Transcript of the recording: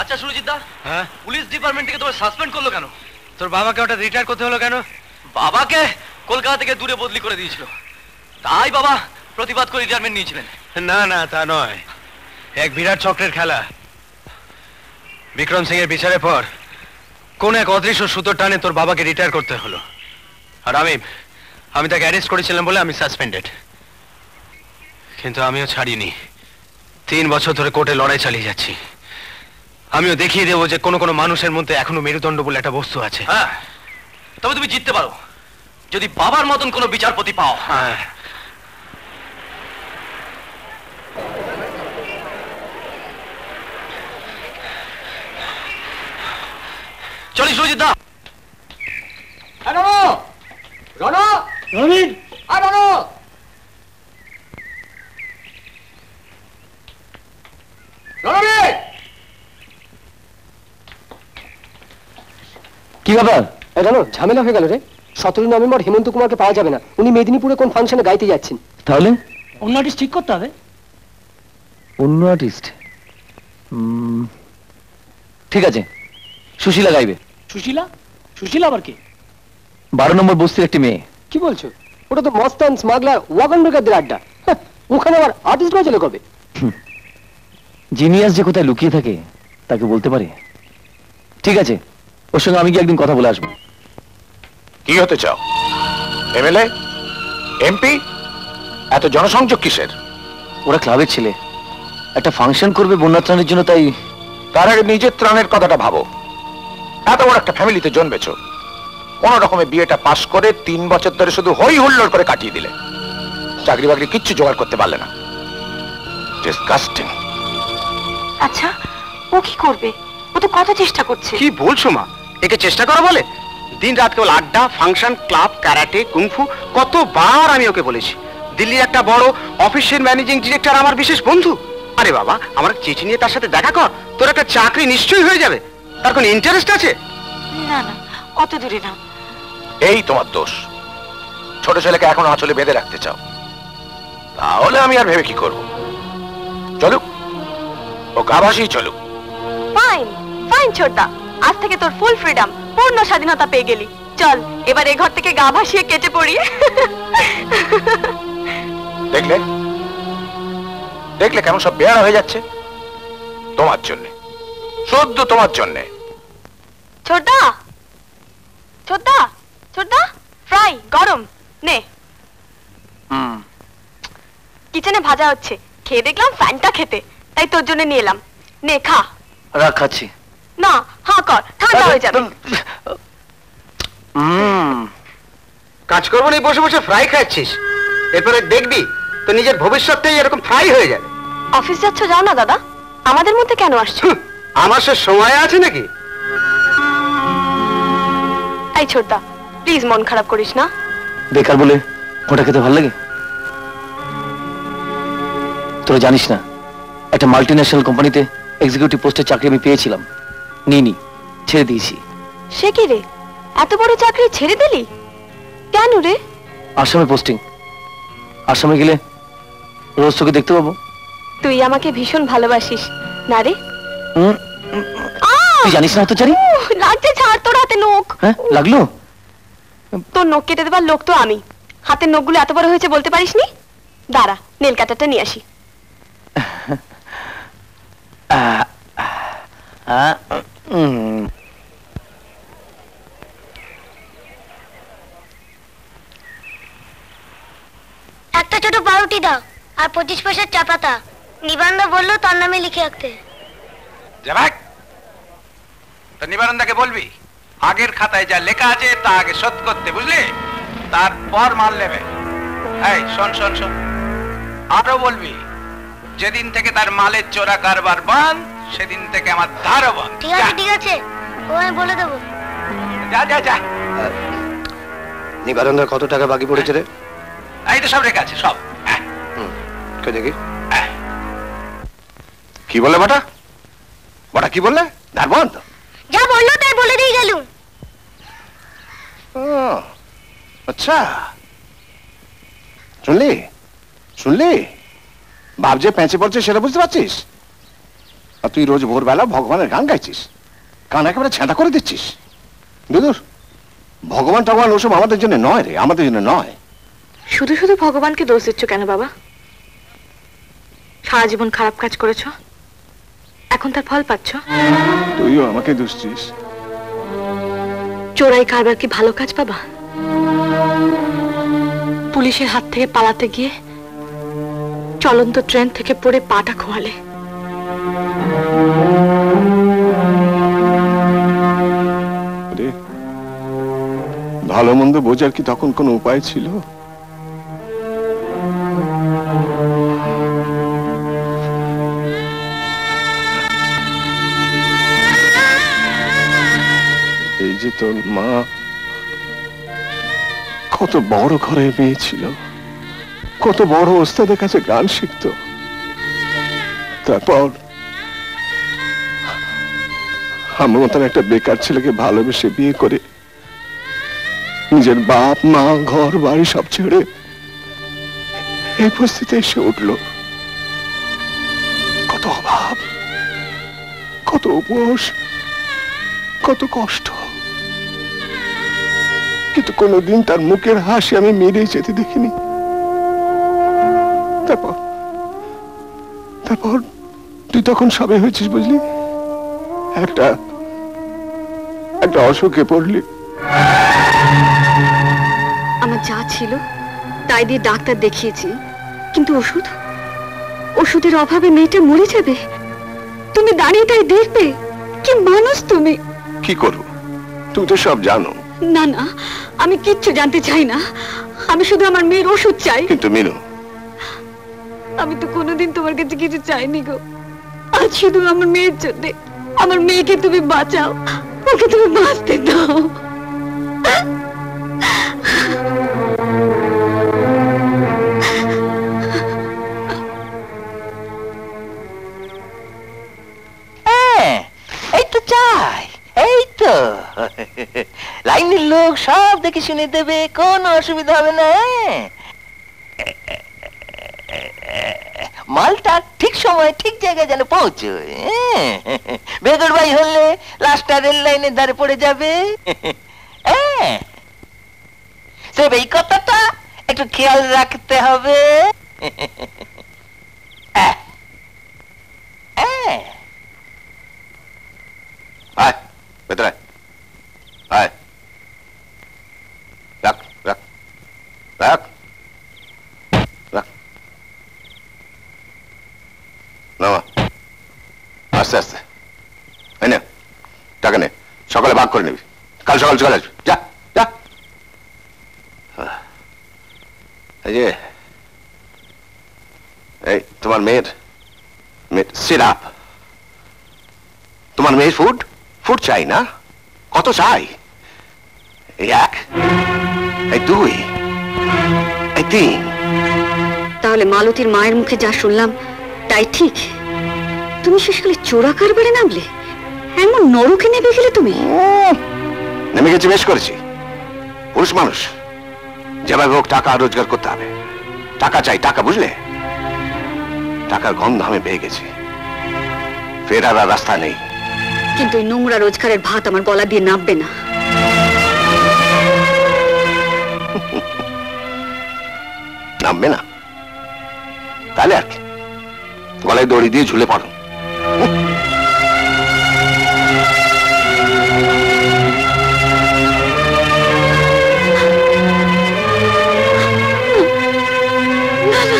আচ্ছা সুরজিৎ দা, হ্যাঁ, police department থেকে তোমার সাসপেন্ড করলো কেন? তোর বাবাকে ওটা রিটায়ার করতে হলো কেন? বাবাকে কলকাতা থেকে দূরে বদলি করে দিয়েছিল, তাই বাবা প্রতিবাদ করে রিটায়ারমেন্ট নিয়েছিলেন। না না, তা নয়, এক বিরাট চক্রের খেলা। বিক্রম সিং এর বিচারের পর কোন এক অদৃশ্য সুতোর টানে তোর বাবাকে রিটায়ার করতে হলো, আর আমি তাকে অ্যারেস্ট করেছিলাম বলে আমি সাসপেন্ডেড। কিন্তু আমিও ছাড়িনি, 3 বছর ধরে কোর্টে লড়াই চালিয়ে যাচ্ছি। আমিও দেখিয়ে দেবো যে কোনো মানুষের মধ্যে এখনো মেরুদণ্ড বলে একটা বস্তু আছে। হ্যাঁ, তবে তুমি জিততে পারো যদি বাবার মতন কোনো বিচারপতি পাও। হ্যাঁ, চলি সুরজিৎ দা। কি ব্যাপার? জানো ঝামেলা হয়ে গেল রে। 17 নভেম্বর হেমন্ত কুমারকে পাওয়া যাবে না, উনি মেদিনীপুরে কোন ফাংশনে গাইতে যাচ্ছেন। তাহলে অন্য আর্টিস্ট ঠিক করতে হবে। অন্য আর্টিস্ট? ঠিক আছে, সুশীলা গাইবে। সুশীলা? সুশীলা আবার কে? 12 নম্বর বস্তির একটি মেয়ে। কি বলছো? ওটা তো মস্তান স্মাগলার ওয়াগন ব্রেকারদের আড্ডা। ওখানে আবার আর্টিস্ট চলে কবে? জিনিয়াস যে কোথায় লুকিয়ে থাকে তাকে বলতে পারে। ঠিক আছে, ওর সঙ্গে আমি গিয়ে একদিন কথা বলে আসবো। কি হতে চাও? MLA, MP? এত জনসংযোগ কিসের? ওরা ক্লাবের ছেলে, একটা ফাংশন করবে বন্যা ত্রাণের জন্য, তাই। তার আগে নিজের ত্রাণের কথাটা ভাবো। এত বড় একটা ফ্যামিলিতে জন্মেছো, কোন রকমে বিয়েটা পাশ করে 3 বছর ধরে শুধু হই হুল্লোড় করে কাটিয়ে দিলে। চাকরি বাকরি কিচ্ছু জোগাড় করতে পারলে না। ডিসগাস্টিং। আচ্ছা, ও কি করবে? ও তো কত চেষ্টা করছে। কি বলছো মা? একে চেষ্টা করা বলে? দিন রাত কেবল আড্ডা, ফাংশন, ক্লাব, ক্যারাটে, কুংফু। কতবার আমি ওকে বলেছি দিল্লির একটা বড় অফিসের ম্যানেজিং ডিরেক্টর আমার বিশেষ বন্ধু। আরে বাবা, আমার চিঠি নিয়ে তার সাথে দেখা কর, তোর একটা চাকরি নিশ্চয়ই হয়ে যাবে। তার কোন ইন্টারেস্ট আছে? না না, অত দূরে না। এই তোমার দোষ। ছোট ছেলেকে এখন আঁচলে বেঁধে রাখতে চাও। তাহলে আমি আর ভেবে কি করব? চলুক, ও গাভাসেই চলুক। ফাইন ফাইন ছোটদা, আজ থেকে তোর ফুল ফ্রিডম, পূর্ণ স্বাধীনতা পেয়ে গেলি। চল এবার এই ঘর থেকে গা ভাসিয়ে কেটে পড়ি। দেখলে দেখলে কেমন সব বেয়ারা হয়ে যাচ্ছে তোমার জন্যে, শুদ্ধ তোমার জন্যে। ছোটদা ছোটদা ছোটদা, ফ্রাই গরম নে। কিচেনে ভাজা হচ্ছে, খেয়ে দেখলাম ফ্যানটা খেতে, তাই তোর জন্য নিয়ে এলাম। নে খা। রাখাচ্ছি না, হা কর, ঠান্ডা হয়ে যাবে। কাজ করবো না, বসে বসে ফ্রাই খাচ্ছিস। এরপরে দেখবি তো নিজের ভবিষ্যৎটাই এরকম ফ্রাই হয়ে যাবে। অফিস যাচ্ছ, যাও না দাদা, আমাদের মধ্যে কেন আসছো? আমার সে সময় আছে নাকি? এই ছোটদা, প্লিজ মন খারাপ করিস না। বেকার বলে ওটা খেতে ভালো লাগে? তোরা জানিস না, একটা মাল্টিন্যাশনাল কোম্পানিতে এক্সিকিউটিভ পোস্টে চাকরি আমি পেয়েছিলাম, নিইনি, ছেড়ে দিয়েছি। সে কি রে, এত বড় চাকরি ছেড়ে দিলি কেন রে? আসামে পোস্টিং, আসামে গেলে রোজ তোকে দেখতে পাবো। তুই আমাকে ভীষণ ভালোবাসিস না রে? তুই জানিস না তো চারি? লাগছে, ছাড় তোর হাতে নখ। হ্যাঁ লাগলো? তোর নখ কেটে দেবার লোক তো আমি। হাতের নখগুলো এত বড় হয়েছে বলতে পারিসনি? দাঁড়া, নেল কাটারটা নিয়ে আসি। একটা ছোট পাউরুটি দাও আর 25 পয়সার চা পাতা। নিবারণদা বললো তার নামে লিখে রাখতে। নিবারণদাকে বলবি আগের খাতায় যা লেখা আছে তা আগে শোধ করতে, বুঝলি? তারপর মাল নেবে। এই শোন শোন শোন, আরো বলবি যেদিন থেকে তার মালের চোরা কারবার বন্ধ, সেদিন থেকে আমার ধারও বন্ধ। ঠিক আছে ঠিক আছে, ও আমি বলে দেবো। যা যা যা। নিবারণদার কত টাকা বাকি পড়েছে রে? এই তো সব রেখে আছে সব। দেখি কি বললে বাটা? বাটা কি বললে? ধার বন্ধ? যা বললো তাই বলে দিয়ে গেলুম। আচ্ছা, শুনলি শুনলি? বাপ যে পেঁচে পড়ছে সেটা বুঝতে পারছিস? আর তুই রোজ ভোরবেলা ভগবানের গান গাইছিস, গান একেবারে ছেঁদা করে দিচ্ছিস। বিদুর, ভগবান টগবান ওসব আমাদের জন্য নয় রে, আমাদের জন্য নয়। শুধু শুধু ভগবানকে দোষ দিচ্ছ কেন বাবা? সারা জীবন খারাপ কাজ করেছো, এখন তার ফল পাচ্ছ। তুইও আমাকে দোষ দিস। চোরাই কারবার কি ভালো কাজ বাবা? পুলিশের হাত থেকে পালাতে গিয়ে চলন্ত ট্রেন থেকে পড়ে পাটা খোয়ালে। ভালো মন্দ বোঝার কি তখন কোনো উপায় ছিল? এই যে তোর মা কত বড় ঘরের মেয়ে ছিল, কত বড় ওস্তাদের কাছে গান শিখত, তারপর আমার মতন একটা বেকার ছেলেকে ভালোবেসে বিয়ে করে নিজের বাপ মা ঘর বাড়ি সব ছেড়ে এই পরিস্থিতিতে এসে উঠল। কত অভাব, কত উপোস, কত কষ্ট, কিন্তু কোনোদিন তার মুখের হাসি আমি মেরে যেতে দেখিনি। তারপর তারপর তুই তখন সবে হয়েছিস বুঝলি, একটা অসুখে পড়লি। আমার যা ছিল তাই দিয়ে ডাক্তার দেখিয়েছি, কিন্তু ওষুধের অভাবে মেয়েটা মরে যাবে। তুমি দাঁড়িয়ে তাই দেখবে? কি মানুষ তুমি! কি করবো, তুমি তো সব জানো। না না, আমি কিচ্ছু জানতে চাই না, আমি শুধু আমার মেয়ের ওষুধ চাই। কিন্তু মিনু, আমি তো কোনোদিন তোমার কাছে কিছু চাইনি গো, আজ শুধু আমার মেয়ের জন্য। আমার মেয়েকে তুমি বাঁচাও, ওকে তুমি বাঁচতে দাও। এই তো চাই, এই তো লাইনের লোক সব দেখে শুনে দেবে, কোনো অসুবিধা হবে না। মালটা ঠিক সময় ঠিক জায়গায় যেন পৌঁছয়। বেগর ভাই হলে লাস্টটা রেল লাইনের ধারে পড়ে যাবে। এই কথাটা একটু খেয়াল রাখতে হবে। ভেতরে আয়, রাখ রাখ রাখ রাখ, নামা, আস্তে আস্তে। এই নে টাকা নে, সকালে ভাগ করে নিবি, কাল সকাল চলে আসবি। যা যা। এই যে এই তোমার মেয়ের সিরাপ, তোমার মেয়ের ফুড চাই না? কত চাই? এই এক, এই দুই, এই তিন। তাহলে মালতীর মায়ের মুখে যা শুনলাম তাই ঠিক? তুমি শেষকালে চোরা কারবারে নামলে? এমন নরকে নেমে গেলে তুমি? নেমে গেছি, বেশ করেছি। পুরুষ মানুষ যেভাবে হোক টাকা রোজগার করতে হবে। টাকা চাই, টাকা, বুঝলে? টাকার গন্ধ আমি পেয়ে গেছি, ফেরার আর রাস্তা নেই। কিন্তু এই নোংরা রোজগারের ভাত আমার গলা দিয়ে নামবে না। নামবে না? তাহলে আর কি, গলায় দড়ি দিয়ে ঝুলে পড়ো। না না